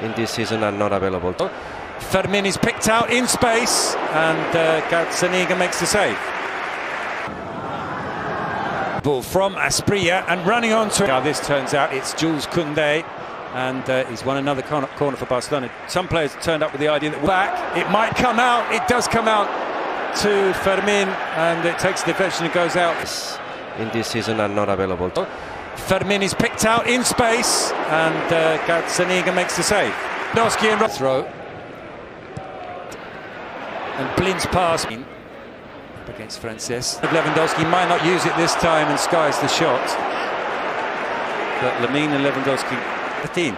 in this season are not available. Fermin is picked out in space, and Gazzaniga makes the save. Ball from Asprilla and running on to it. Now this turns out it's Jules Koundé, and he's won another corner for Barcelona. Some players turned up with the idea that back, it might come out. It does come out to Fermin, and it takes the deflection and goes out. In this season are not available. Fermin is picked out in space, and Gazzaniga makes the save. Lewandowski and throw. And Blind's pass up against Frances. Lewandowski might not use it this time and skies the shot. But Lamine and Lewandowski. Martin.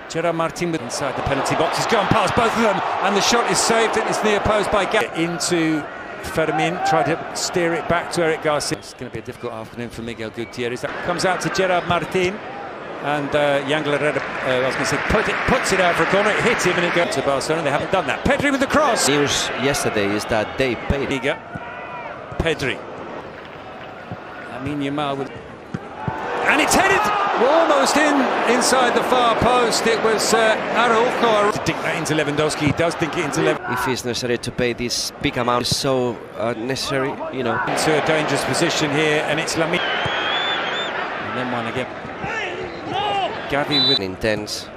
Gerard Martin with inside the penalty box. He's gone past both of them, and the shot is saved. It's near post by into Fermin. Tried to steer it back to Eric Garcia. It's going to be a difficult afternoon for Miguel Gutierrez. That comes out to Gerard Martin. And Yangel Herrera, I was going to say, puts it out for a corner. It hits him and it goes to Barcelona. They haven't done that. Pedri with the cross. News yesterday is that they paid. Pedri. Lamine Yamal with, and it's headed almost inside the far post. It was Araujo to dink that into Lewandowski. He does dink it into Lewandowski. If it's necessary to pay this big amount, it's so necessary, you know. Into a dangerous position here, and it's Lamine. And then one again. Gavi with intense.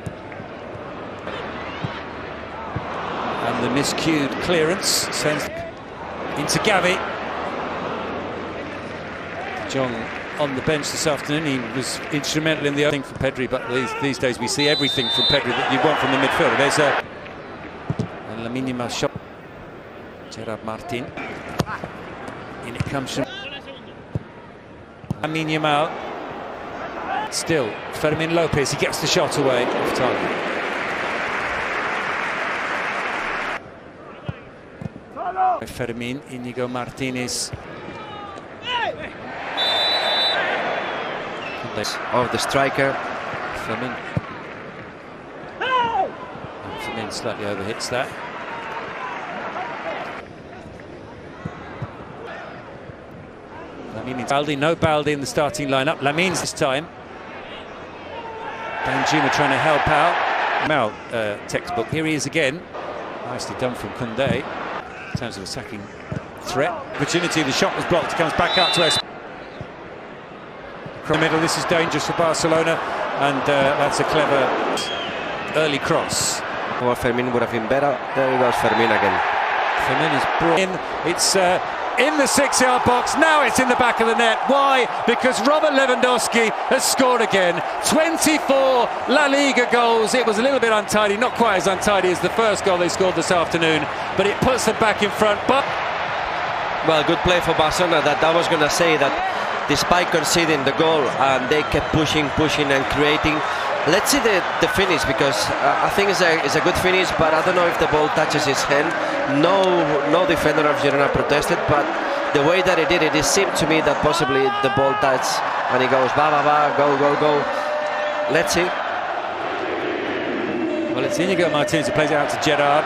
And the miscued clearance sends into Gavi. De Jong on the bench this afternoon. He was instrumental in the thing for Pedri, but these days we see everything from Pedri that you want from the midfielder. There's and Lamine Yamal shot. Gerard Martin. In it comes from Lamine Yamal. Still, Fermin Lopez, he gets the shot away off target. Fermin, Inigo Martinez. Of the striker. Fermin. Fermin slightly overhits that. Lamine, Baldi, no Baldi in the starting lineup. Lamine's this time. Danjuma trying to help out. Mal textbook. Here he is again. Nicely done from Koundé. In terms of attacking threat. Opportunity, the shot was blocked. Comes back up to us. From the middle, this is dangerous for Barcelona. And that's a clever early cross. Well, Fermin would have been better. There goes Fermin again. Fermin is brought in. It's in the 6-yard box. Now it's in the back of the net. Why? Because Robert Lewandowski has scored again. 24 La Liga goals. It was a little bit untidy, not quite as untidy as the first goal they scored this afternoon, but it puts them back in front. But well, good play for Barcelona. That I was going to say that despite conceding the goal, they kept pushing and creating. Let's see the finish, because I think it's a good finish, but I don't know if the ball touches his hand. No defender of Girona protested, but the way that he did it seemed to me that possibly the ball touched and he goes ba ba ba, go. Let's see. Well, it's Inigo Martinez who plays it out to Gerard.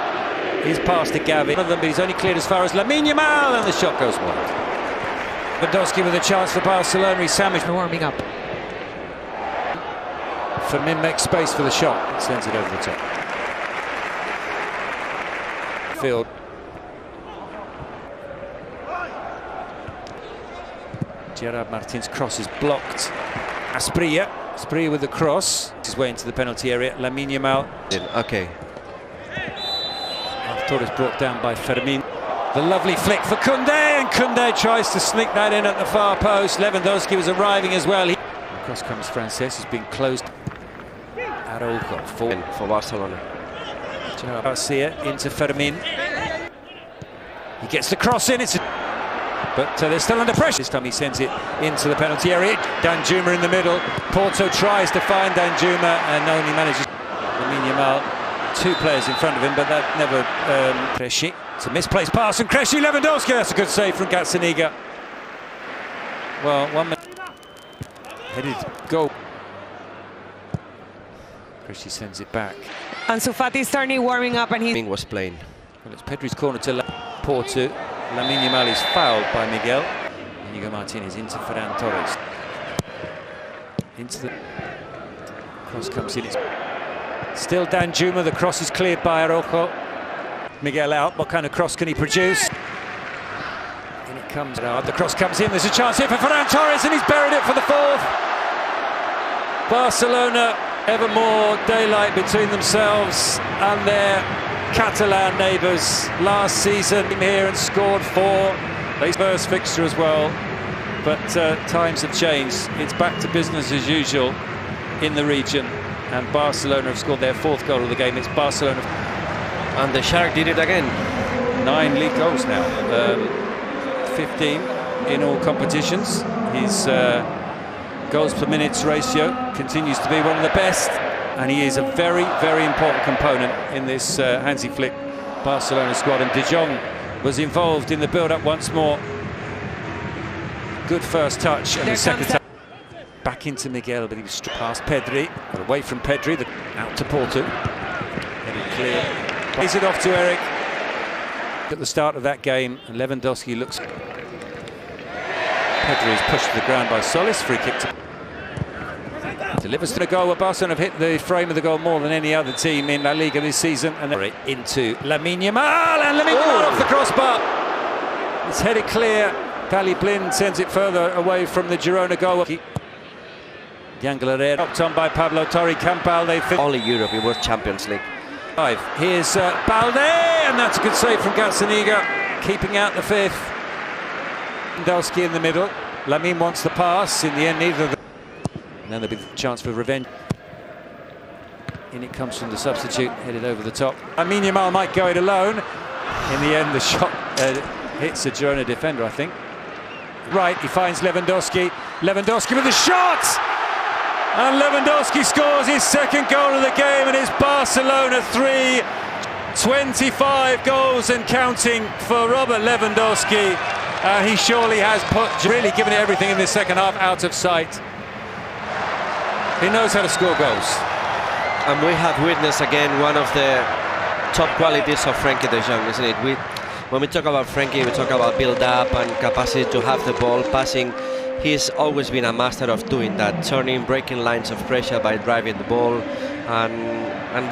He's passed to Gavi. One of them, but he's only cleared as far as Lamine Yamal, and the shot goes wide. Lewandowski with a chance for Barcelona. He's sandwiched. Warming up. Fermin makes space for the shot. Sends it over the top. Field. Gerard Martin's cross is blocked. Asprilla with the cross. His way into the penalty area. Lamine Yamal. Okay. Torres brought down by Fermin. The lovely flick for Koundé, and Koundé tries to sneak that in at the far post. Lewandowski was arriving as well. Across comes Frances, who's been closed. Araujo for Barcelona. Garcia into Fermin. He gets the cross in. But they're still under pressure. This time he sends it into the penalty area. Danjuma in the middle. Porto tries to find Danjuma and only manages. Lamine Yamal, two players in front of him, but that never. Cresci. It's a misplaced pass from Cresci. Lewandowski. That's a good save from Gazzaniga. Well, 1 minute. Headed goal. Cresci sends it back. Ansu Fati starting warming up, and he was playing. Well, it's Pedri's corner to Porto. Lamine Yamal is fouled by Miguel. Inigo Martinez into Ferran Torres. Into the cross comes in. It's Still Danjuma, the cross is cleared by Araujo. Miguel out, what kind of cross can he produce? In it comes, the cross comes in, there's a chance here for Ferran Torres and he's buried it for the fourth. Barcelona, ever more daylight between themselves and their Catalan neighbours. Last season here and scored 4. They first fixture as well, but times have changed. It's back to business as usual in the region, and Barcelona have scored their 4th goal of the game. It's Barcelona. And the Shark did it again. 9 league goals now, 15 in all competitions. His goals per minutes ratio continues to be one of the best, and he is a very, very important component in this Hansi Flick Barcelona squad. And De Jong was involved in the build-up once more. Good first touch, and the second touch. Back into Miguel, but he was past Pedri, away from Pedri, out to Porto. Headed clear. Plays it off to Eric. At the start of that game, Lewandowski looks. Pedri is pushed to the ground by Solis. Free kick to. Delivers to the goal where Barcelona have hit the frame of the goal more than any other team in La Liga this season. And then into Lamine Yamal, and Lamine Yamal off the crossbar. It's headed clear. Dali Blin sends it further away from the Girona goal. Yangel Herrera knocked on by Pablo Torre Campal. They fit. Only Europe, it was Champions League. Here's Balde, and that's a good save from Gazzaniga, keeping out the 5th. Lewandowski in the middle. Lamine wants the pass. In the end, neither of them. And then there'll be the chance for revenge. In it comes from the substitute, headed over the top. Lamine Yamal might go it alone. In the end, the shot hits a Girona defender, I think. Right, he finds Lewandowski. Lewandowski with the shot! And Lewandowski scores his 2nd goal of the game, and it's Barcelona 3. 25 goals and counting for Robert Lewandowski. He surely has really given it everything in this second half, out of sight. He knows how to score goals. And we have witnessed again one of the top qualities of Frenkie de Jong, isn't it? When we talk about Frenkie, we talk about build-up and capacity to have the ball, passing. He's always been a master of doing that, turning, breaking lines of pressure by driving the ball, and